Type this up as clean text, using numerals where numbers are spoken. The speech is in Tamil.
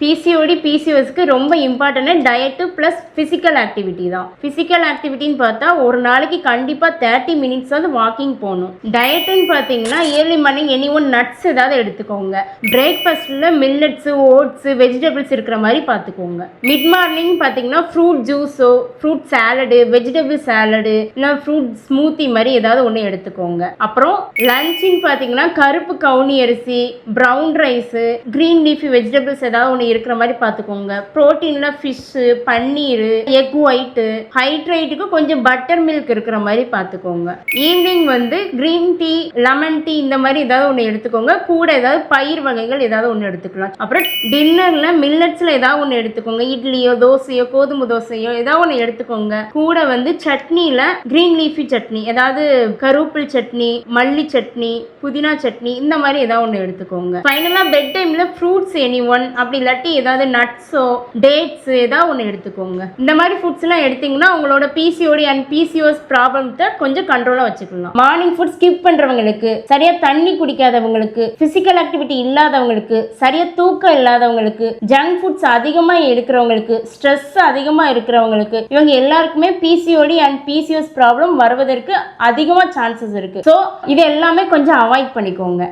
பிசிஓடி பிசிஓஎஸ்க்கு ரொம்ப important diet plus physical activity தான். ஃபிசிக்கல் ஆக்டிவிட்டின்னு பார்த்தா ஒரு நாளைக்கு கண்டிப்பாக 30 மினிட்ஸ் வந்து வாக்கிங் போகணும். டயட்டுன்னு பார்த்தீங்கன்னா early morning any one nuts ஏதாவது எடுத்துக்கோங்க. பிரேக்ஃபாஸ்ட்டில் மில்லட்ஸு ஓட்ஸு வெஜிடபிள்ஸ் இருக்கிற மாதிரி பார்த்துக்கோங்க. மிட் மார்னிங் பார்த்தீங்கன்னா ஃப்ரூட் ஜூஸோ ஃப்ரூட் சாலடு வெஜிடபிள் சாலடு இல்லை ஃப்ரூட் ஸ்மூத்தி மாதிரி ஏதாவது ஒன்று எடுத்துக்கோங்க. அப்புறம் லஞ்சுன்னு பார்த்தீங்கன்னா கருப்பு கவுனி அரிசி, brown rice, green leafy vegetables ஏதாவது ஒன்று இருக்கிற மாதிரி பார்த்துக்கோங்க. ப்ரோட்டீன்ல ஃபிஷ்ஷு, பன்னீர், எக் ஒயிட்டு, ஹைட்ரேட்டுக்கு கொஞ்சம் பட்டர் மில்க் இருக்கிற மாதிரி பார்த்துக்கோங்க. ஈவினிங் வந்து கிரீன் டீ, லெமன் டீ இந்த மாதிரி ஏதாவது ஒன்று எடுத்துக்கோங்க. கூட ஏதாவது பயிர் வகைகள் ஏதாவது ஒன்று எடுத்துக்கலாம். அப்புறம் டின்னர்ல மில்லட்ஸ்ல ஏதாவது ஒன்று எடுத்துக்கோங்க. இட்லியோ தோசையோ கோதுமை தோசையோ ஏதாவது ஒன்று எடுத்துக்கோங்க. கூட வந்து சட்னியில கிரீன் லீஃபி சட்னி, ஏதாவது கருவேப்பில் சட்னி, மல்லி சட்னி, புதினா சட்னி இந்த மாதிரி ஏதாவது ஒன்று எடுத்துக்கோங்க. ஃபைனலா பெட் டைம்ல ஃப்ரூட்ஸ் எனி ஒன், அப்படி இல்லாட்டி ஏதாவது நட்ஸோ டேட்ஸ் ஏதாவது ஒன்று எடுத்துக்கோங்க. இந்த மாதிரி ஃபுட்ஸ் எல்லாம் எடுத்தீங்கன்னா உங்களோட பிசிஓடி அண்ட் பிசிஓஎஸ் ப்ராப்ளத்தை கொஞ்சம் கண்ட்ரோலா வச்சுக்கலாம். மார்னிங் ஃபுட் ஸ்கிப் பண்றவங்களுக்கு, சரியா தண்ணி குடிக்காதவங்களுக்கு, பிசிக்கல் ஆக்டிவிட்டி இல்லாதவங்களுக்கு, சரியா தூக்கம் இல்லாதவங்களுக்கு, ஜங்க் ஃபுட்ஸ் அதிகமா எடுக்கிறவங்களுக்கு, ஸ்ட்ரெஸ் அதிகமா இருக்கிறவங்களுக்கு, இவங்க எல்லாருக்குமே பிசிஓடி அண்ட் பிசிஓஎஸ் ப்ராப்ளம் வருவதற்கு அதிகமா சான்சஸ் இருக்கு. ஸோ இது எல்லாமே கொஞ்சம் அவாய்ட் பண்ணிக்கோங்க.